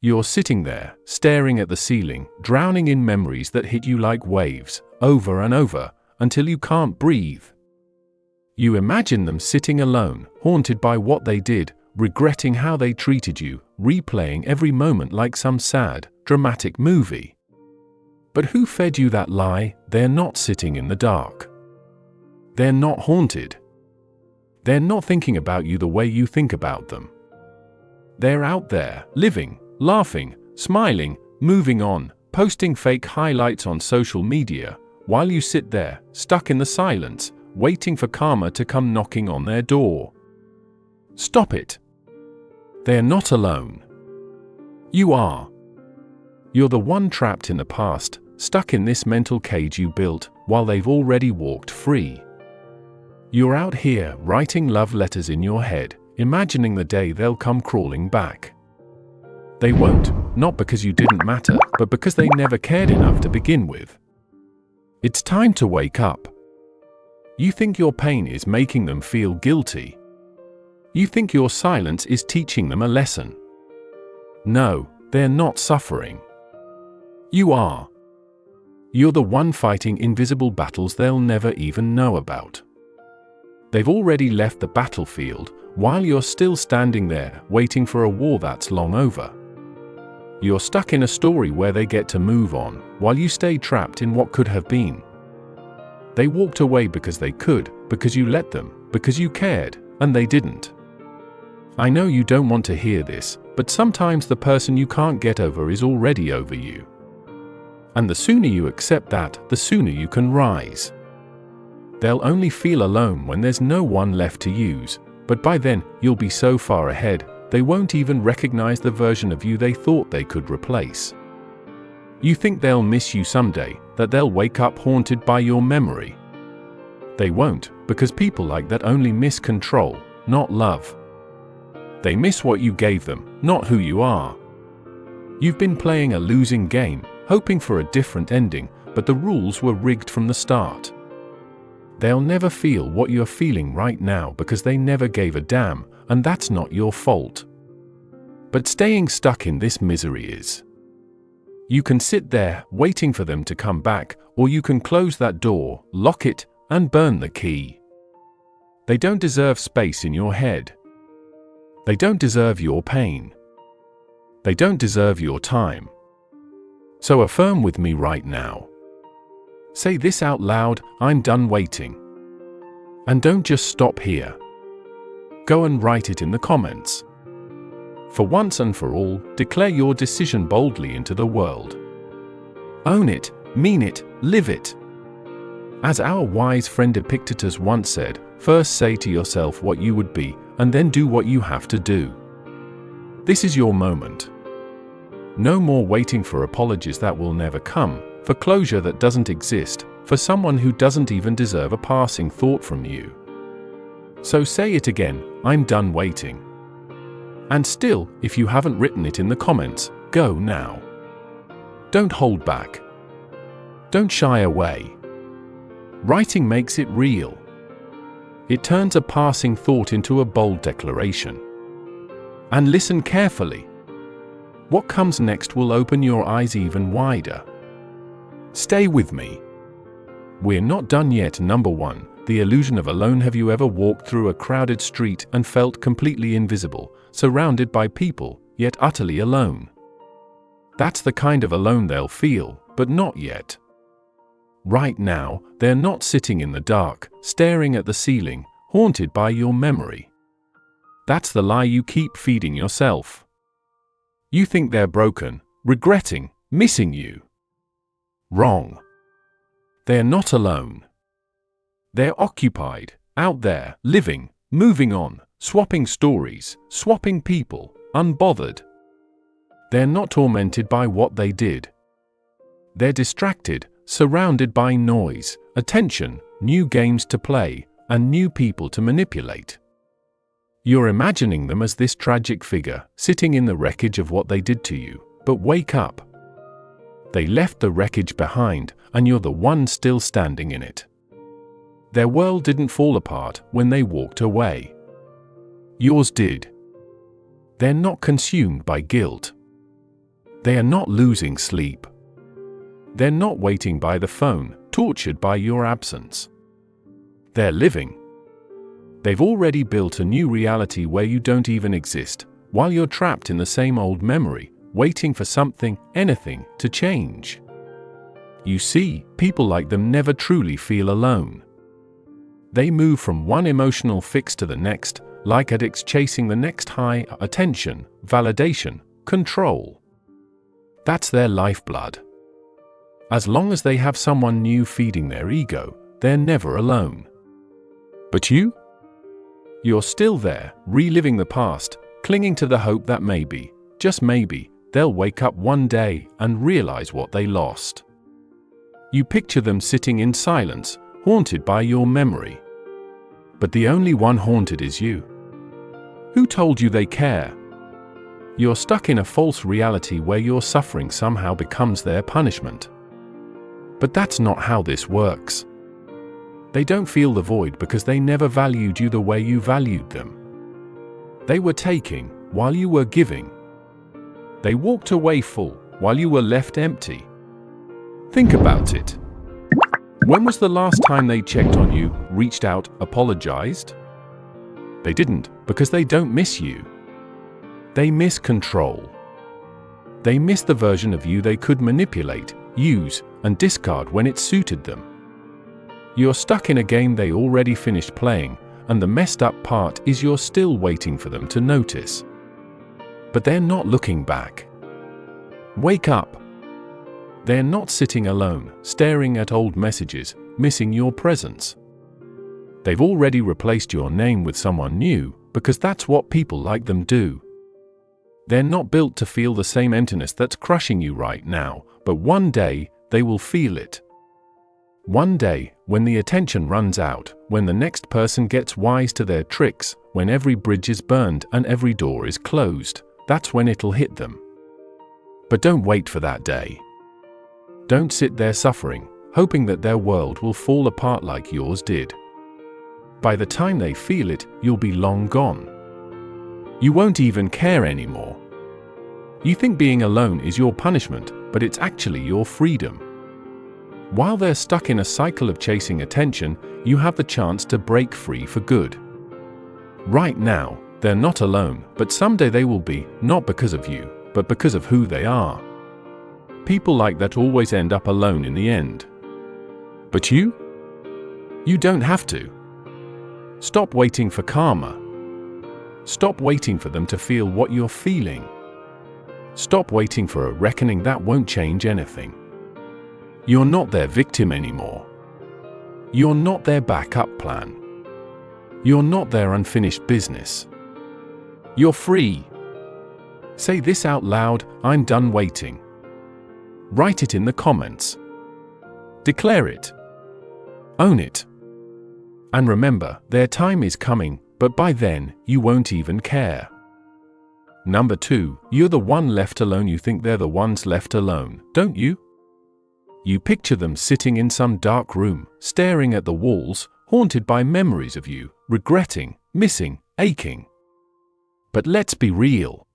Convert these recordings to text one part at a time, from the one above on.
You're sitting there, staring at the ceiling, drowning in memories that hit you like waves, over and over, until you can't breathe. You imagine them sitting alone, haunted by what they did, regretting how they treated you, replaying every moment like some sad, dramatic movie. But who fed you that lie? They're not sitting in the dark. They're not haunted. They're not thinking about you the way you think about them. They're out there, living, laughing, smiling, moving on, posting fake highlights on social media, while you sit there, stuck in the silence, waiting for karma to come knocking on their door. Stop it. They're not alone. You are. You're the one trapped in the past, stuck in this mental cage you built, while they've already walked free. You're out here, writing love letters in your head, imagining the day they'll come crawling back. They won't, not because you didn't matter, but because they never cared enough to begin with. It's time to wake up. You think your pain is making them feel guilty. You think your silence is teaching them a lesson. No, they're not suffering. You are. You're the one fighting invisible battles they'll never even know about. They've already left the battlefield, while you're still standing there, waiting for a war that's long over. You're stuck in a story where they get to move on, while you stay trapped in what could have been. They walked away because they could, because you let them, because you cared, and they didn't. I know you don't want to hear this, but sometimes the person you can't get over is already over you. And the sooner you accept that, the sooner you can rise. They'll only feel alone when there's no one left to use, but by then, you'll be so far ahead, they won't even recognize the version of you they thought they could replace. You think they'll miss you someday, that they'll wake up haunted by your memory. They won't, because people like that only miss control, not love. They miss what you gave them, not who you are. You've been playing a losing game, hoping for a different ending, but the rules were rigged from the start. They'll never feel what you're feeling right now because they never gave a damn, and that's not your fault. But staying stuck in this misery is. You can sit there, waiting for them to come back, or you can close that door, lock it, and burn the key. They don't deserve space in your head. They don't deserve your pain. They don't deserve your time. So affirm with me right now. Say this out loud: I'm done waiting. And don't just stop here. Go and write it in the comments. For once and for all, declare your decision boldly into the world. Own it, mean it, live it. As our wise friend Epictetus once said, first say to yourself what you would be, and then do what you have to do. This is your moment. No more waiting for apologies that will never come, for closure that doesn't exist, for someone who doesn't even deserve a passing thought from you. So say it again: I'm done waiting. And still, if you haven't written it in the comments, go now. Don't hold back. Don't shy away. Writing makes it real. It turns a passing thought into a bold declaration. And listen carefully. What comes next will open your eyes even wider. Stay with me. We're not done yet. Number 1. The illusion of alone. Have you ever walked through a crowded street and felt completely invisible, surrounded by people, yet utterly alone? That's the kind of alone they'll feel, but not yet. Right now, they're not sitting in the dark, staring at the ceiling, haunted by your memory. That's the lie you keep feeding yourself. You think they're broken, regretting, missing you. Wrong. They're not alone. They're occupied, out there, living, moving on, swapping stories, swapping people, unbothered. They're not tormented by what they did. They're distracted, surrounded by noise, attention, new games to play, and new people to manipulate. You're imagining them as this tragic figure, sitting in the wreckage of what they did to you, but wake up. They left the wreckage behind, and you're the one still standing in it. Their world didn't fall apart when they walked away. Yours did. They're not consumed by guilt. They are not losing sleep. They're not waiting by the phone, tortured by your absence. They're living. They've already built a new reality where you don't even exist, while you're trapped in the same old memory, waiting for something, anything, to change. You see, people like them never truly feel alone. They move from one emotional fix to the next, like addicts chasing the next high, attention, validation, control. That's their lifeblood. As long as they have someone new feeding their ego, they're never alone. But you? You're still there, reliving the past, clinging to the hope that maybe, just maybe, they'll wake up one day and realize what they lost. You picture them sitting in silence, haunted by your memory. But the only one haunted is you. Who told you they care? You're stuck in a false reality where your suffering somehow becomes their punishment. But that's not how this works. They don't feel the void because they never valued you the way you valued them. They were taking while you were giving. They walked away full while you were left empty. Think about it. When was the last time they checked on you, reached out, apologized? They didn't, because they don't miss you. They miss control. They miss the version of you they could manipulate, use, and discard when it suited them. You're stuck in a game they already finished playing, and the messed up part is you're still waiting for them to notice. But they're not looking back. Wake up. They're not sitting alone, staring at old messages, missing your presence. They've already replaced your name with someone new, because that's what people like them do. They're not built to feel the same emptiness that's crushing you right now, but one day, they will feel it. One day, when the attention runs out, when the next person gets wise to their tricks, when every bridge is burned and every door is closed, that's when it'll hit them. But don't wait for that day. Don't sit there suffering, hoping that their world will fall apart like yours did. By the time they feel it, you'll be long gone. You won't even care anymore. You think being alone is your punishment, but it's actually your freedom. While they're stuck in a cycle of chasing attention, you have the chance to break free for good. Right now, they're not alone, but someday they will be, not because of you, but because of who they are. People like that always end up alone in the end. But you? You don't have to. Stop waiting for karma. Stop waiting for them to feel what you're feeling. Stop waiting for a reckoning that won't change anything. You're not their victim anymore. You're not their backup plan. You're not their unfinished business. You're free. Say this out loud: I'm done waiting. Write it in the comments. Declare it. Own it. And remember, their time is coming, but by then, you won't even care. Number 2, you're the one left alone. You think they're the ones left alone, don't you? You picture them sitting in some dark room, staring at the walls, haunted by memories of you, regretting, missing, aching. But let's be real.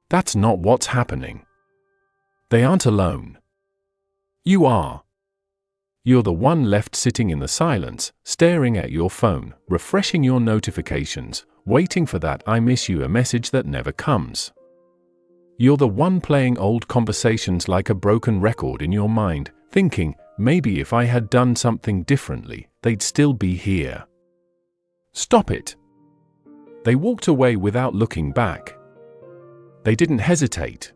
That's not what's happening. They aren't alone. You are. You're the one left sitting in the silence, staring at your phone, refreshing your notifications, waiting for that "I miss you" a message that never comes. You're the one playing old conversations like a broken record in your mind, thinking, maybe if I had done something differently, they'd still be here. Stop it. They walked away without looking back. They didn't hesitate.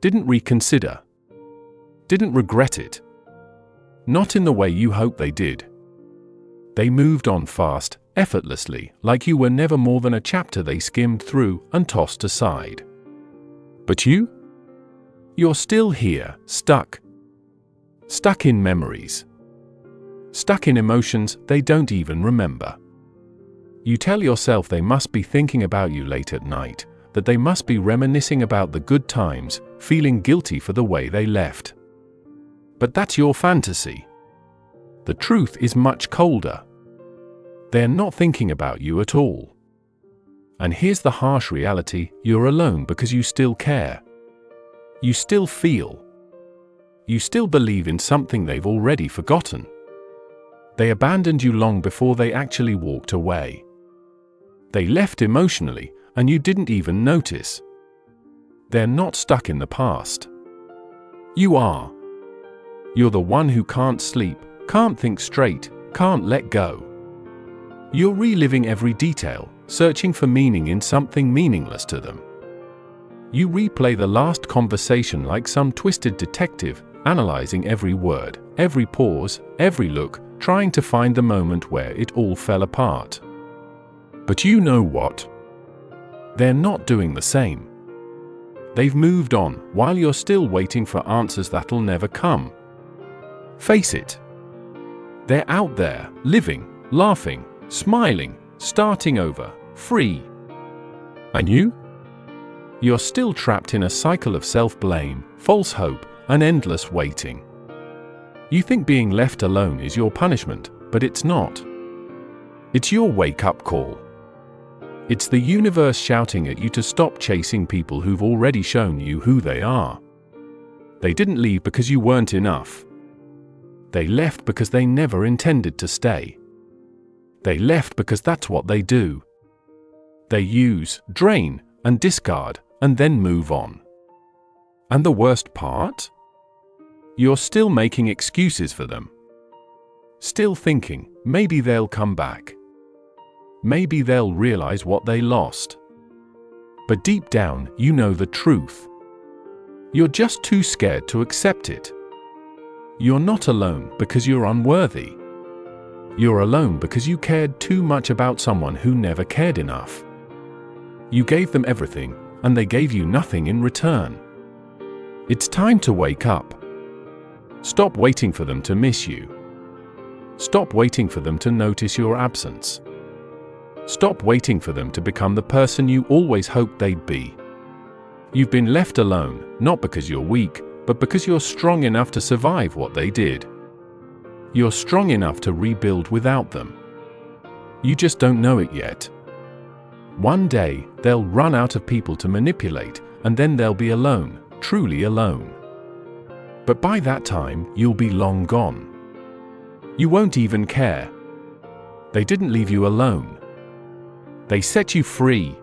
Didn't reconsider. Didn't regret it. Not in the way you hoped they did. They moved on fast, effortlessly, like you were never more than a chapter they skimmed through and tossed aside. But you? You're still here, stuck. Stuck in memories. Stuck in emotions they don't even remember. You tell yourself they must be thinking about you late at night, that they must be reminiscing about the good times, feeling guilty for the way they left. But that's your fantasy. The truth is much colder. They're not thinking about you at all. And here's the harsh reality: you're alone because you still care. You still feel. You still believe in something they've already forgotten. They abandoned you long before they actually walked away. They left emotionally, and you didn't even notice. They're not stuck in the past. You are. You're the one who can't sleep, can't think straight, can't let go. You're reliving every detail, searching for meaning in something meaningless to them. You replay the last conversation like some twisted detective, analyzing every word, every pause, every look, trying to find the moment where it all fell apart. But you know what? They're not doing the same. They've moved on while you're still waiting for answers that'll never come. Face it. They're out there, living, laughing, smiling, starting over, free. And you? You're still trapped in a cycle of self-blame, false hope, and endless waiting. You think being left alone is your punishment, but it's not. It's your wake-up call. It's the universe shouting at you to stop chasing people who've already shown you who they are. They didn't leave because you weren't enough. They left because they never intended to stay. They left because that's what they do. They use, drain, and discard, and then move on. And the worst part? You're still making excuses for them. Still thinking, maybe they'll come back. Maybe they'll realize what they lost. But deep down, you know the truth. You're just too scared to accept it. You're not alone because you're unworthy. You're alone because you cared too much about someone who never cared enough. You gave them everything, and they gave you nothing in return. It's time to wake up. Stop waiting for them to miss you. Stop waiting for them to notice your absence. Stop waiting for them to become the person you always hoped they'd be. You've been left alone, not because you're weak, but because you're strong enough to survive what they did. You're strong enough to rebuild without them. You just don't know it yet. One day, they'll run out of people to manipulate, and then they'll be alone, truly alone. But by that time, you'll be long gone. You won't even care. They didn't leave you alone. They set you free.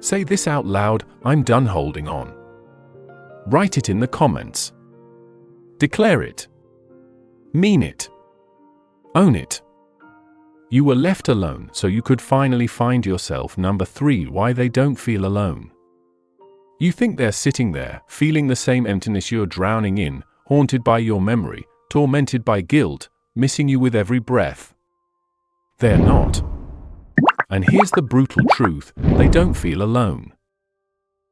Say this out loud: I'm done holding on. Write it in the comments. Declare it. Mean it. Own it. You were left alone so you could finally find yourself. Number 3, why they don't feel alone. You think they're sitting there, feeling the same emptiness you're drowning in, haunted by your memory, tormented by guilt, missing you with every breath. They're not. And here's the brutal truth: they don't feel alone.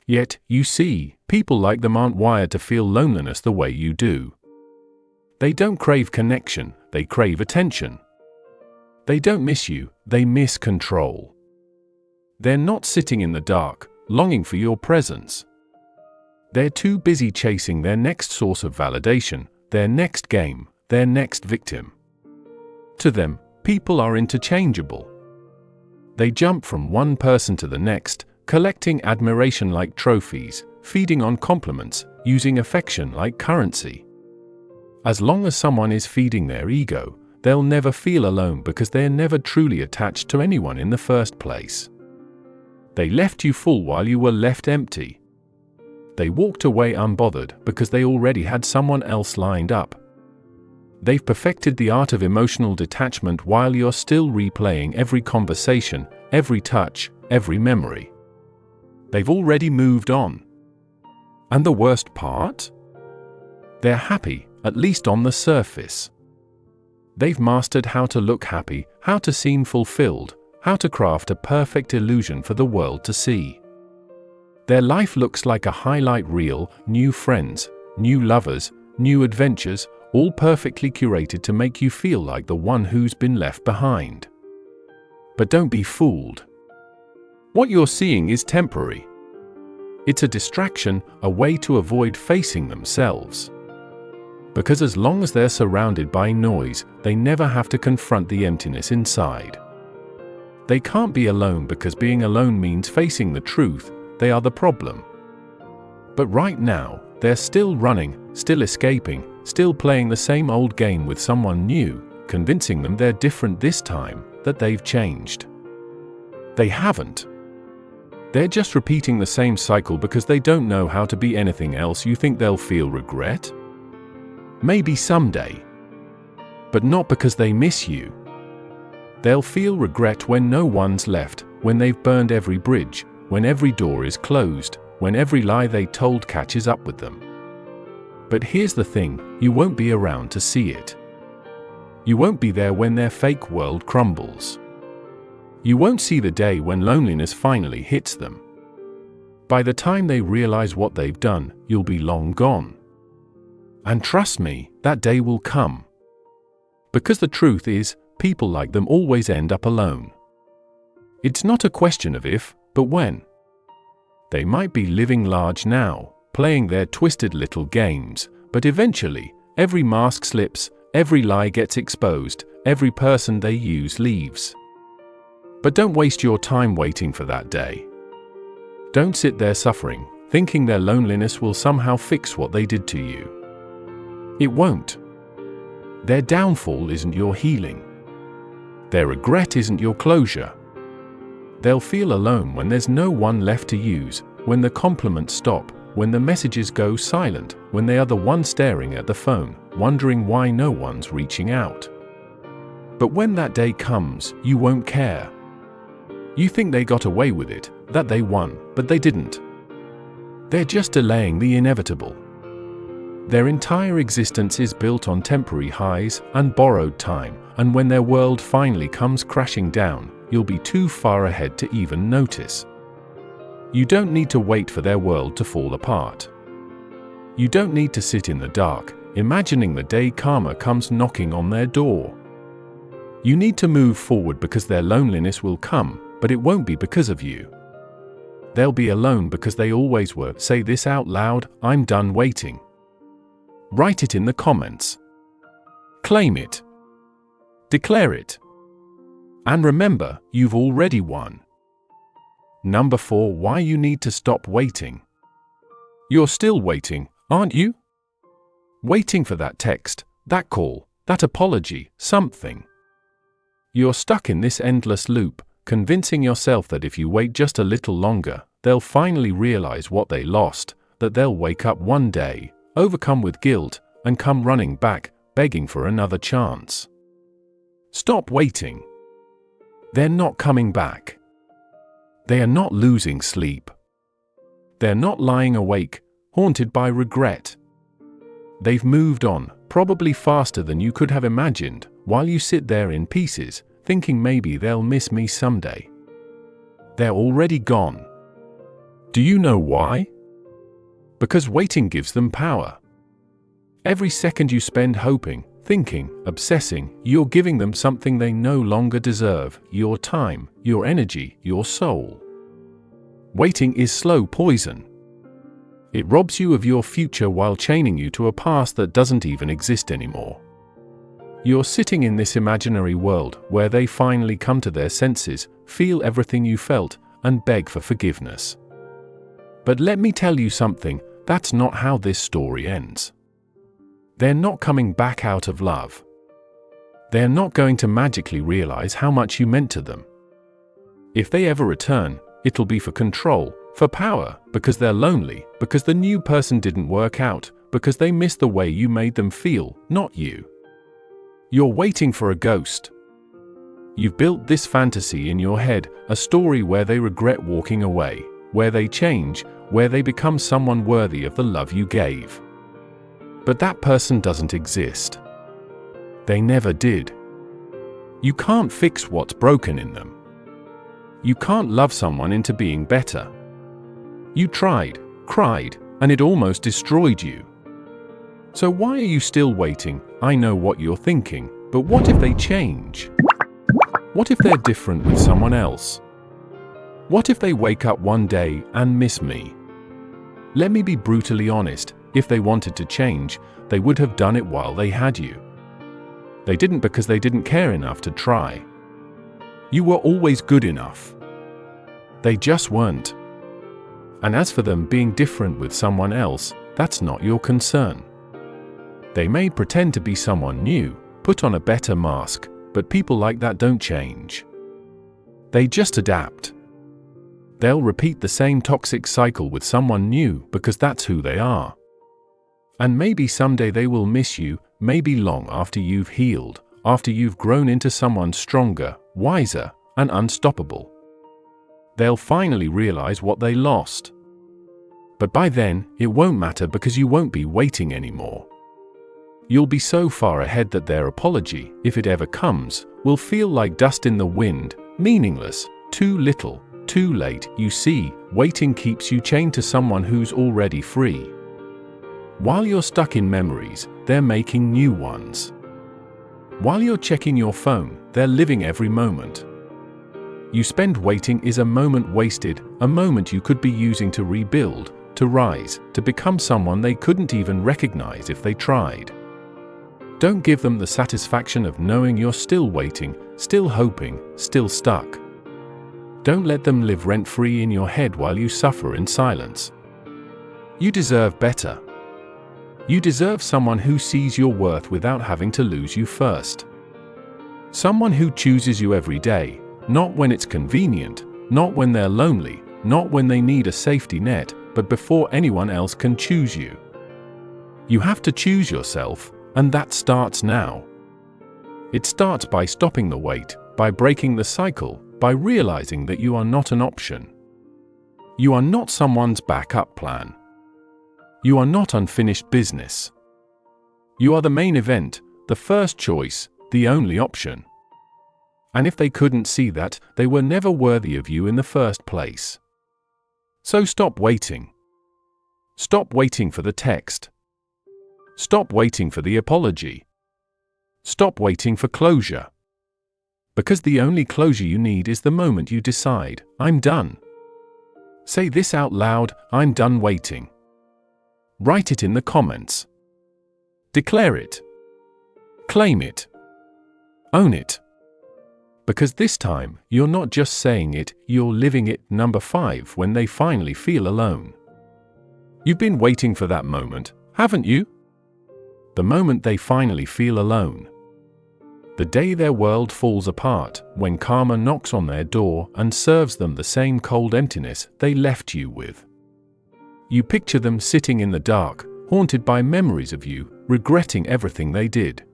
Yet, you see, people like them aren't wired to feel loneliness the way you do. They don't crave connection, they crave attention. They don't miss you, they miss control. They're not sitting in the dark, longing for your presence. They're too busy chasing their next source of validation, their next game, their next victim. To them, people are interchangeable. They jump from one person to the next, collecting admiration like trophies, feeding on compliments, using affection like currency. As long as someone is feeding their ego, they'll never feel alone because they're never truly attached to anyone in the first place. They left you full while you were left empty. They walked away unbothered because they already had someone else lined up. They've perfected the art of emotional detachment while you're still replaying every conversation, every touch, every memory. They've already moved on. And the worst part? They're happy, at least on the surface. They've mastered how to look happy, how to seem fulfilled, how to craft a perfect illusion for the world to see. Their life looks like a highlight reel: new friends, new lovers, new adventures, all perfectly curated to make you feel like the one who's been left behind. But don't be fooled. What you're seeing is temporary. It's a distraction, a way to avoid facing themselves. Because as long as they're surrounded by noise, they never have to confront the emptiness inside. They can't be alone because being alone means facing the truth. They are the problem. But right now, they're still running, still escaping, still playing the same old game with someone new, convincing them they're different this time, that they've changed. They haven't. They're just repeating the same cycle because they don't know how to be anything else. You think they'll feel regret? Maybe someday. But not because they miss you. They'll feel regret when no one's left, when they've burned every bridge, when every door is closed, when every lie they told catches up with them. But here's the thing, you won't be around to see it. You won't be there when their fake world crumbles. You won't see the day when loneliness finally hits them. By the time they realize what they've done, you'll be long gone. And trust me, that day will come. Because the truth is, people like them always end up alone. It's not a question of if, but when. They might be living large now, playing their twisted little games, but eventually, every mask slips, every lie gets exposed, every person they use leaves. But don't waste your time waiting for that day. Don't sit there suffering, thinking their loneliness will somehow fix what they did to you. It won't. Their downfall isn't your healing. Their regret isn't your closure. They'll feel alone when there's no one left to use, when the compliments stop, when the messages go silent, when they are the one staring at the phone, wondering why no one's reaching out. But when that day comes, you won't care. You think they got away with it, that they won, but they didn't. They're just delaying the inevitable. Their entire existence is built on temporary highs and borrowed time, and when their world finally comes crashing down, you'll be too far ahead to even notice. You don't need to wait for their world to fall apart. You don't need to sit in the dark, imagining the day karma comes knocking on their door. You need to move forward because their loneliness will come, but it won't be because of you. They'll be alone because they always were. Say this out loud, I'm done waiting. Write it in the comments. Claim it. Declare it. And remember, you've already won. Number 4, why you need to stop waiting. You're still waiting, aren't you? Waiting for that text, that call, that apology, something. You're stuck in this endless loop, convincing yourself that if you wait just a little longer, they'll finally realize what they lost, that they'll wake up one day, overcome with guilt, and come running back, begging for another chance. Stop waiting. They're not coming back. They are not losing sleep. They're not lying awake, haunted by regret. They've moved on, probably faster than you could have imagined, while you sit there in pieces, thinking maybe they'll miss me someday. They're already gone. Do you know why? Because waiting gives them power. Every second you spend hoping, thinking, obsessing, you're giving them something they no longer deserve: your time, your energy, your soul. Waiting is slow poison. It robs you of your future while chaining you to a past that doesn't even exist anymore. You're sitting in this imaginary world where they finally come to their senses, feel everything you felt, and beg for forgiveness. But let me tell you something, that's not how this story ends. They're not coming back out of love. They're not going to magically realize how much you meant to them. If they ever return, it'll be for control, for power, because they're lonely, because the new person didn't work out, because they miss the way you made them feel, not you. You're waiting for a ghost. You've built this fantasy in your head, a story where they regret walking away, where they change, where they become someone worthy of the love you gave. But that person doesn't exist. They never did. You can't fix what's broken in them. You can't love someone into being better. You tried, cried, and it almost destroyed you. So why are you still waiting? I know what you're thinking, but what if they change? What if they're different with someone else? What if they wake up one day and miss me? Let me be brutally honest, if they wanted to change, they would have done it while they had you. They didn't because they didn't care enough to try. You were always good enough. They just weren't. And as for them being different with someone else, that's not your concern. They may pretend to be someone new, put on a better mask, but people like that don't change. They just adapt. They'll repeat the same toxic cycle with someone new because that's who they are. And maybe someday they will miss you, maybe long after you've healed, after you've grown into someone stronger, wiser, and unstoppable. They'll finally realize what they lost. But by then, it won't matter because you won't be waiting anymore. You'll be so far ahead that their apology, if it ever comes, will feel like dust in the wind, meaningless, too little, too late. You see, waiting keeps you chained to someone who's already free. While you're stuck in memories, they're making new ones. While you're checking your phone, they're living every moment. You spend waiting is a moment wasted, a moment you could be using to rebuild, to rise, to become someone they couldn't even recognize if they tried. Don't give them the satisfaction of knowing you're still waiting, still hoping, still stuck. Don't let them live rent-free in your head while you suffer in silence. You deserve better. You deserve someone who sees your worth without having to lose you first. Someone who chooses you every day, not when it's convenient, not when they're lonely, not when they need a safety net, but before anyone else can choose you. You have to choose yourself, and that starts now. It starts by stopping the wait, by breaking the cycle, by realizing that you are not an option. You are not someone's backup plan. You are not unfinished business. You are the main event, the first choice, the only option. And if they couldn't see that, they were never worthy of you in the first place. So stop waiting. Stop waiting for the text. Stop waiting for the apology. Stop waiting for closure. Because the only closure you need is the moment you decide, I'm done. Say this out loud, I'm done waiting. Write it in the comments. Declare it. Claim it. Own it. Because this time, you're not just saying it, you're living it. Number 5, when they finally feel alone. You've been waiting for that moment, haven't you? The moment they finally feel alone. The day their world falls apart, when karma knocks on their door and serves them the same cold emptiness they left you with. You picture them sitting in the dark, haunted by memories of you, regretting everything they did.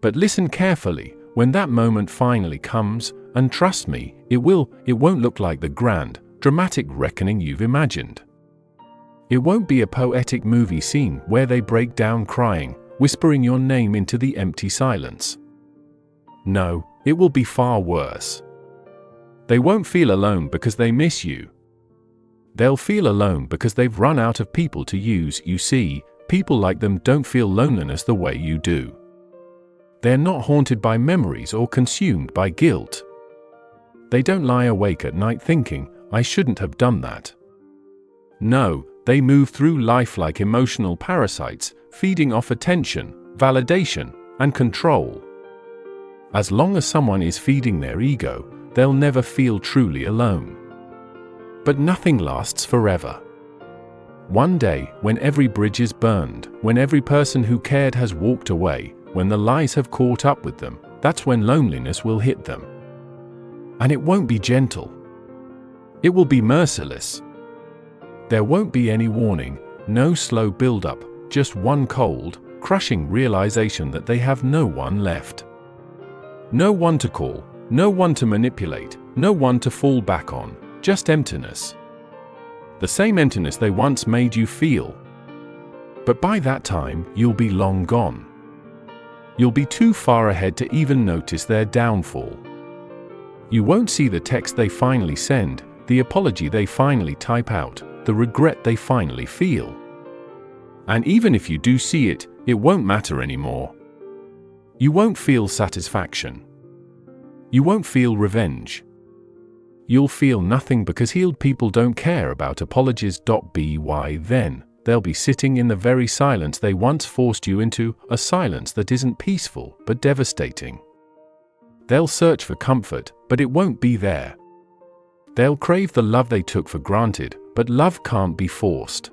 But listen carefully, when that moment finally comes, and trust me, it won't look like the grand, dramatic reckoning you've imagined. It won't be a poetic movie scene where they break down crying, whispering your name into the empty silence. No, it will be far worse. They won't feel alone because they miss you. They'll feel alone because they've run out of people to use. You see, people like them don't feel loneliness the way you do. They're not haunted by memories or consumed by guilt. They don't lie awake at night thinking, I shouldn't have done that. No, they move through life like emotional parasites, feeding off attention, validation, and control. As long as someone is feeding their ego, they'll never feel truly alone. But nothing lasts forever. One day, when every bridge is burned, when every person who cared has walked away, when the lies have caught up with them, that's when loneliness will hit them. And it won't be gentle. It will be merciless. There won't be any warning, no slow build-up, just one cold, crushing realization that they have no one left. No one to call, no one to manipulate, no one to fall back on, just emptiness. The same emptiness they once made you feel. But by that time, you'll be long gone. You'll be too far ahead to even notice their downfall. You won't see the text they finally send, the apology they finally type out, the regret they finally feel. And even if you do see it, it won't matter anymore. You won't feel satisfaction. You won't feel revenge. You'll feel nothing because healed people don't care about apologies. By then, they'll be sitting in the very silence they once forced you into, a silence that isn't peaceful but devastating. They'll search for comfort, but it won't be there. They'll crave the love they took for granted, but love can't be forced.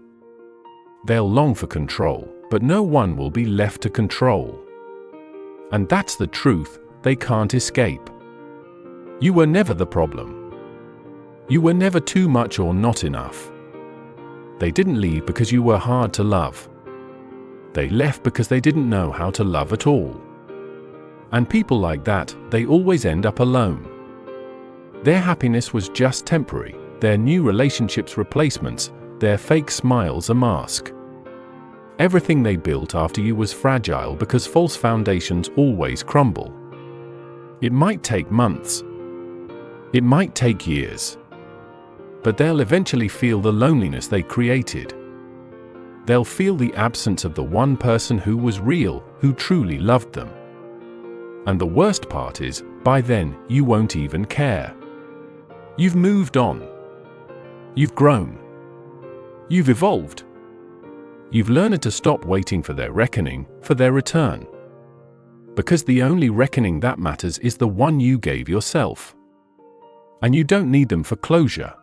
They'll long for control, but no one will be left to control. And that's the truth, they can't escape. You were never the problem. You were never too much or not enough. They didn't leave because you were hard to love. They left because they didn't know how to love at all. And people like that, they always end up alone. Their happiness was just temporary, their new relationships replacements, their fake smiles a mask. Everything they built after you was fragile because false foundations always crumble. It might take months. It might take years. But they'll eventually feel the loneliness they created. They'll feel the absence of the one person who was real, who truly loved them. And the worst part is, by then, you won't even care. You've moved on. You've grown. You've evolved. You've learned to stop waiting for their reckoning, for their return. Because the only reckoning that matters is the one you gave yourself. And you don't need them for closure.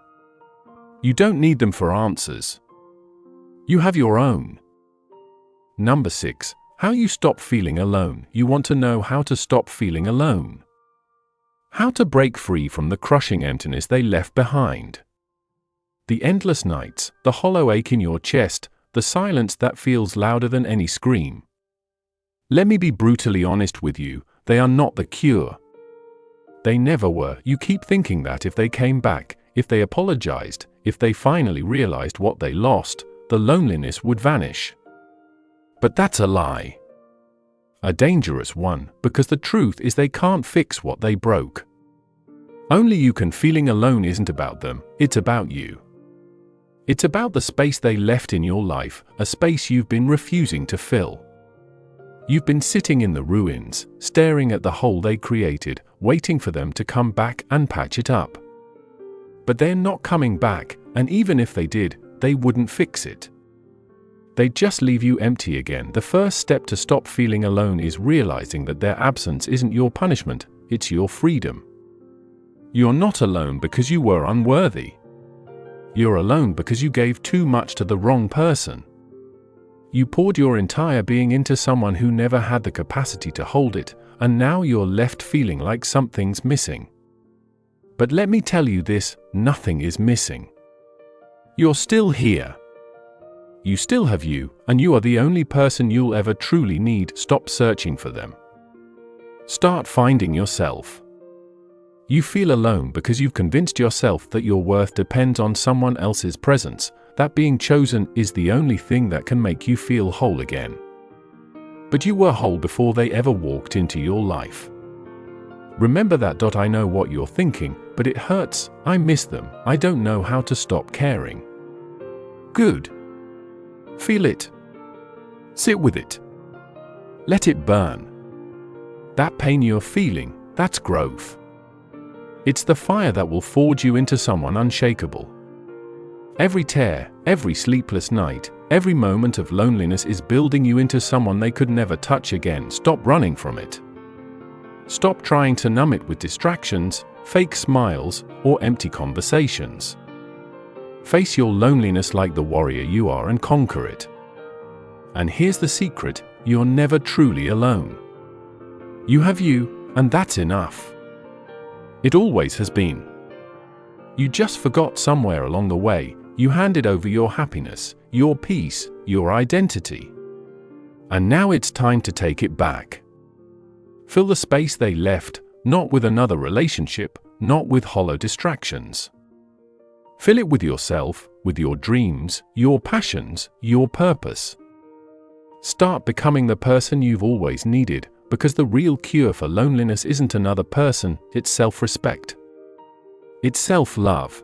You don't need them for answers. You have your own. Number 6. How you stop feeling alone. You want to know how to stop feeling alone. How to break free from the crushing emptiness they left behind. The endless nights, the hollow ache in your chest, the silence that feels louder than any scream. Let me be brutally honest with you, they are not the cure. They never were. You keep thinking that if they came back, if they apologized, if they finally realized what they lost, the loneliness would vanish. But that's a lie. A dangerous one, because the truth is they can't fix what they broke. Only you can. Feeling alone isn't about them, it's about you. It's about the space they left in your life, a space you've been refusing to fill. You've been sitting in the ruins, staring at the hole they created, waiting for them to come back and patch it up. But they're not coming back, and even if they did, they wouldn't fix it. They'd just leave you empty again. The first step to stop feeling alone is realizing that their absence isn't your punishment, it's your freedom. You're not alone because you were unworthy. You're alone because you gave too much to the wrong person. You poured your entire being into someone who never had the capacity to hold it, and now you're left feeling like something's missing. But let me tell you this, nothing is missing. You're still here. You still have you, and you are the only person you'll ever truly need. Stop searching for them. Start finding yourself. You feel alone because you've convinced yourself that your worth depends on someone else's presence, that being chosen is the only thing that can make you feel whole again. But you were whole before they ever walked into your life. Remember that. I know what you're thinking, but it hurts. I miss them. I don't know how to stop caring. Good. Feel it. Sit with it. Let it burn. That pain you're feeling, that's growth. It's the fire that will forge you into someone unshakable. Every tear, every sleepless night, every moment of loneliness is building you into someone they could never touch again. Stop running from it. Stop trying to numb it with distractions, fake smiles, or empty conversations. Face your loneliness like the warrior you are and conquer it. And here's the secret, you're never truly alone. You have you, and that's enough. It always has been. You just forgot somewhere along the way. You handed over your happiness, your peace, your identity. And now it's time to take it back. Fill the space they left, not with another relationship, not with hollow distractions. Fill it with yourself, with your dreams, your passions, your purpose. Start becoming the person you've always needed, because the real cure for loneliness isn't another person, it's self-respect. It's self-love.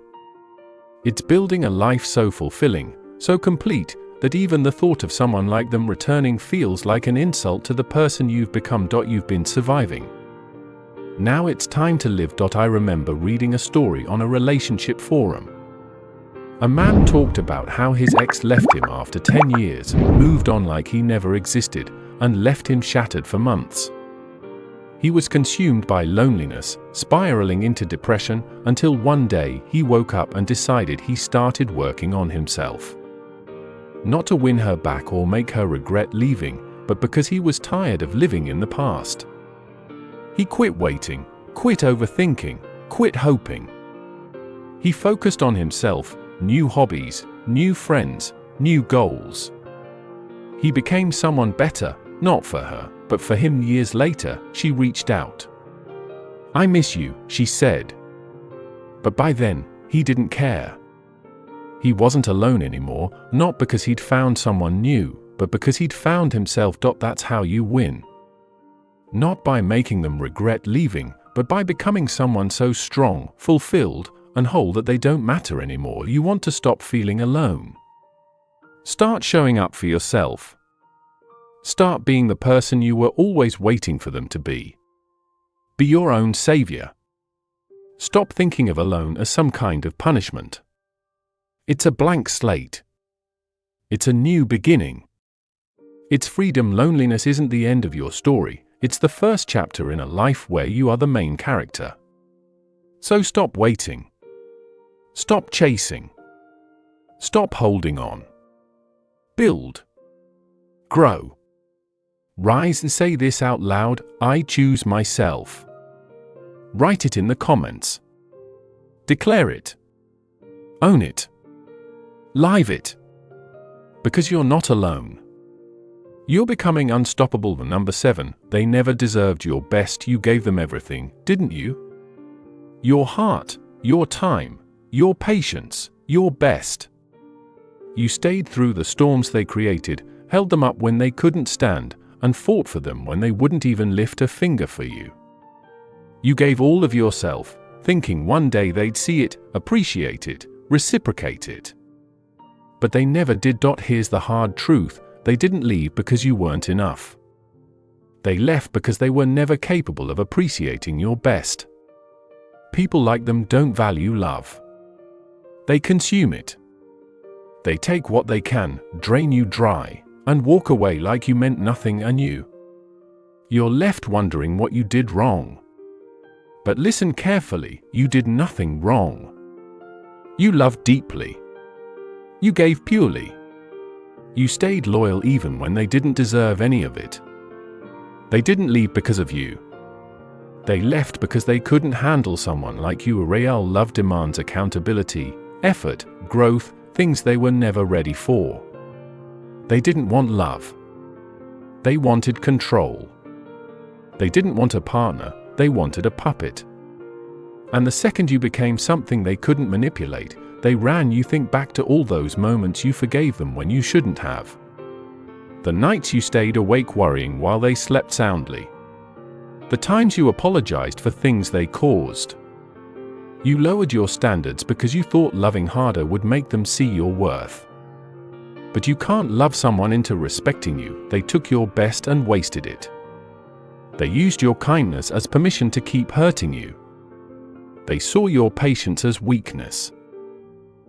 It's building a life so fulfilling, so complete, that even the thought of someone like them returning feels like an insult to the person you've become. You've been surviving. Now it's time to live. I remember reading a story on a relationship forum. A man talked about how his ex left him after 10 years, moved on like he never existed, and left him shattered for months. He was consumed by loneliness, spiraling into depression, until one day he woke up and decided he started working on himself. Not to win her back or make her regret leaving, but because he was tired of living in the past. He quit waiting, quit overthinking, quit hoping. He focused on himself, new hobbies, new friends, new goals. He became someone better, not for her, but for him. Years later, she reached out. "I miss you," she said. But by then, he didn't care. He wasn't alone anymore, not because he'd found someone new, but because he'd found himself. That's how you win. Not by making them regret leaving, but by becoming someone so strong, fulfilled, and whole that they don't matter anymore. You want to stop feeling alone. Start showing up for yourself. Start being the person you were always waiting for them to be. Be your own savior. Stop thinking of alone as some kind of punishment. It's a blank slate. It's a new beginning. It's freedom. Loneliness isn't the end of your story, it's the first chapter in a life where you are the main character. So stop waiting. Stop chasing. Stop holding on. Build. Grow. Rise and say this out loud: I choose myself. Write it in the comments. Declare it. Own it. Live it. Because you're not alone. You're becoming unstoppable. Number 7, they never deserved your best. You gave them everything, didn't you? Your heart, your time, your patience, your best. You stayed through the storms they created, held them up when they couldn't stand, and fought for them when they wouldn't even lift a finger for you. You gave all of yourself, thinking one day they'd see it, appreciate it, reciprocate it. But they never did. Here's the hard truth: they didn't leave because you weren't enough. They left because they were never capable of appreciating your best. People like them don't value love. They consume it. They take what they can, drain you dry, and walk away like you meant nothing. And you're left wondering what you did wrong. But listen carefully: you did nothing wrong. You loved deeply. You gave purely. You stayed loyal even when they didn't deserve any of it. They didn't leave because of you. They left because they couldn't handle someone like you. Real love demands accountability, effort, growth, things they were never ready for. They didn't want love. They wanted control. They didn't want a partner, they wanted a puppet. And the second you became something they couldn't manipulate, they ran. You think back to all those moments you forgave them when you shouldn't have. The nights you stayed awake worrying while they slept soundly. The times you apologized for things they caused. You lowered your standards because you thought loving harder would make them see your worth. But you can't love someone into respecting you. They took your best and wasted it. They used your kindness as permission to keep hurting you. They saw your patience as weakness.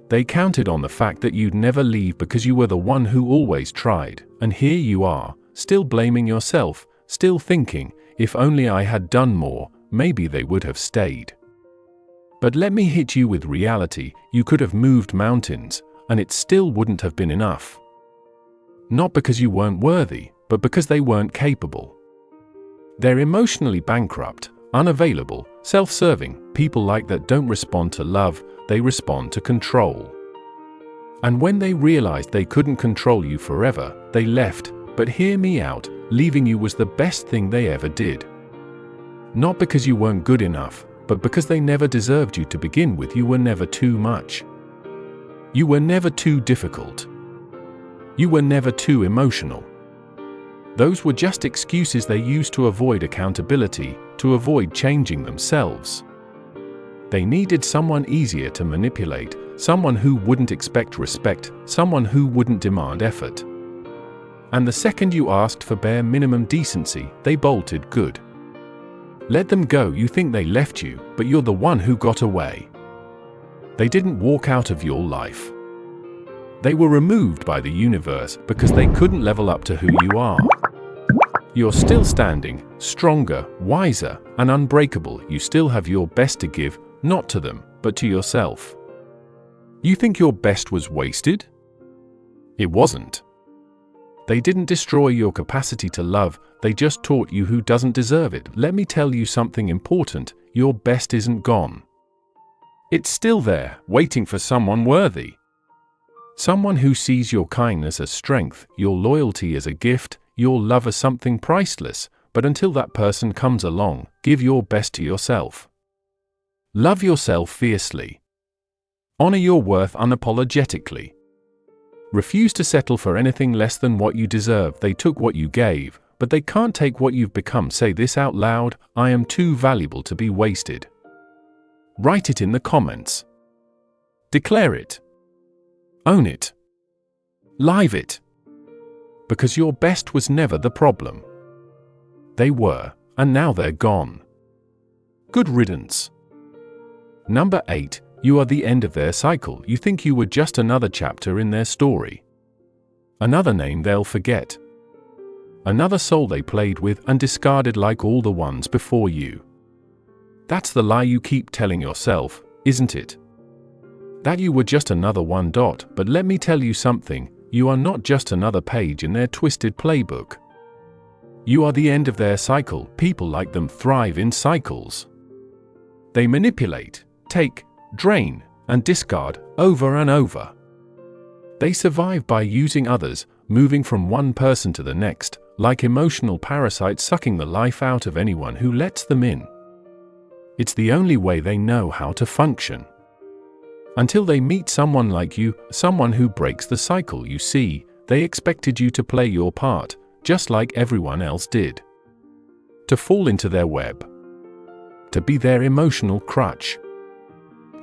They counted on the fact that you'd never leave because you were the one who always tried, and here you are, still blaming yourself, still thinking, if only I had done more, maybe they would have stayed. But let me hit you with reality: you could have moved mountains, and it still wouldn't have been enough. Not because you weren't worthy, but because they weren't capable. They're emotionally bankrupt, unavailable, self-serving. People like that don't respond to love, they respond to control. And when they realized they couldn't control you forever, they left. But hear me out, leaving you was the best thing they ever did. Not because you weren't good enough, but because they never deserved you to begin with. You were never too much. You were never too difficult. You were never too emotional. Those were just excuses they used to avoid accountability, to avoid changing themselves. They needed someone easier to manipulate, someone who wouldn't expect respect, someone who wouldn't demand effort. And the second you asked for bare minimum decency, they bolted. Good. Let them go. You think they left you, but you're the one who got away. They didn't walk out of your life. They were removed by the universe because they couldn't level up to who you are. You're still standing, stronger, wiser, and unbreakable. You still have your best to give, not to them, but to yourself. You think your best was wasted? It wasn't. They didn't destroy your capacity to love, they just taught you who doesn't deserve it. Let me tell you something important, your best isn't gone. It's still there, waiting for someone worthy. Someone who sees your kindness as strength, your loyalty as a gift, your love as something priceless. But until that person comes along, give your best to yourself. Love yourself fiercely. Honor your worth unapologetically. Refuse to settle for anything less than what you deserve. They took what you gave, but they can't take what you've become. Say this out loud: I am too valuable to be wasted. Write it in the comments. Declare it. Own it. Live it. Because your best was never the problem. They were, and now they're gone. Good riddance. Number 8. You are the end of their cycle. You think you were just another chapter in their story. Another name they'll forget. Another soul they played with and discarded like all the ones before you. That's the lie you keep telling yourself, isn't it? That you were just another one. But let me tell you something, you are not just another page in their twisted playbook. You are the end of their cycle. People like them thrive in cycles. They manipulate, take, drain, and discard over and over. They survive by using others, moving from one person to the next, like emotional parasites sucking the life out of anyone who lets them in. It's the only way they know how to function. Until they meet someone like you, someone who breaks the cycle. You see, they expected you to play your part, just like everyone else did. To fall into their web. To be their emotional crutch.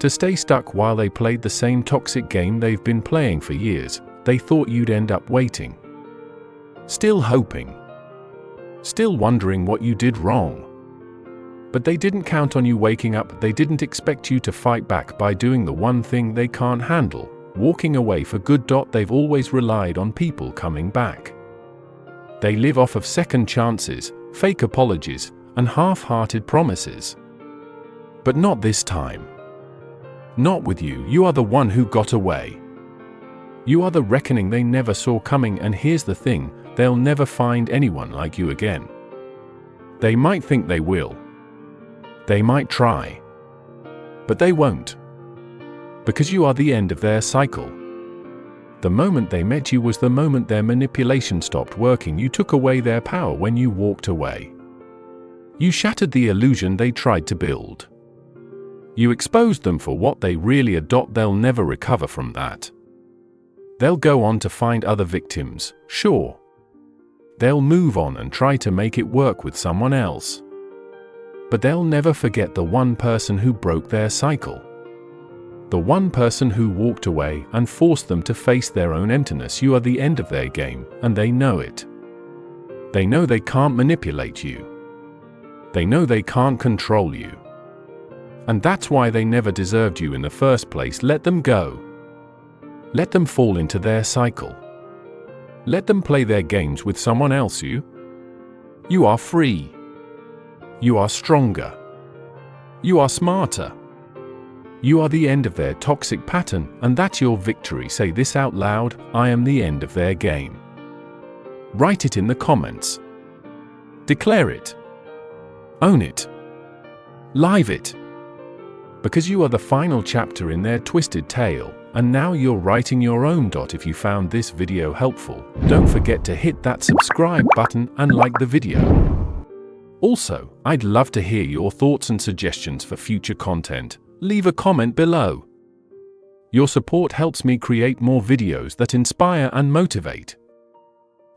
To stay stuck while they played the same toxic game they've been playing for years. They thought you'd end up waiting. Still hoping. Still wondering what you did wrong. But they didn't count on you waking up. They didn't expect you to fight back by doing the one thing they can't handle, walking away for good. They've always relied on people coming back. They live off of second chances, fake apologies, and half-hearted promises. But not this time. Not with you. You are the one who got away. You are the reckoning they never saw coming, and here's the thing, they'll never find anyone like you again. They might think they will. They might try. But they won't. Because you are the end of their cycle. The moment they met you was the moment their manipulation stopped working. You took away their power when you walked away. You shattered the illusion they tried to build. You exposed them for what they really are. They'll never recover from that. They'll go on to find other victims, sure. They'll move on and try to make it work with someone else. But they'll never forget the one person who broke their cycle. The one person who walked away and forced them to face their own emptiness. You are the end of their game, and they know it. They know they can't manipulate you. They know they can't control you. And that's why they never deserved you in the first place. Let them go. Let them fall into their cycle. Let them play their games with someone else. You are free. You are stronger. You are smarter. You are the end of their toxic pattern, and that's your victory. Say this out loud: I am the end of their game. Write it in the comments. Declare it. Own it. Live it. Because you are the final chapter in their twisted tale, and now you're writing your own. If you found this video helpful, don't forget to hit that subscribe button and like the video. Also, I'd love to hear your thoughts and suggestions for future content. Leave a comment below. Your support helps me create more videos that inspire and motivate.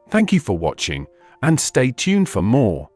Thank you for watching, and stay tuned for more.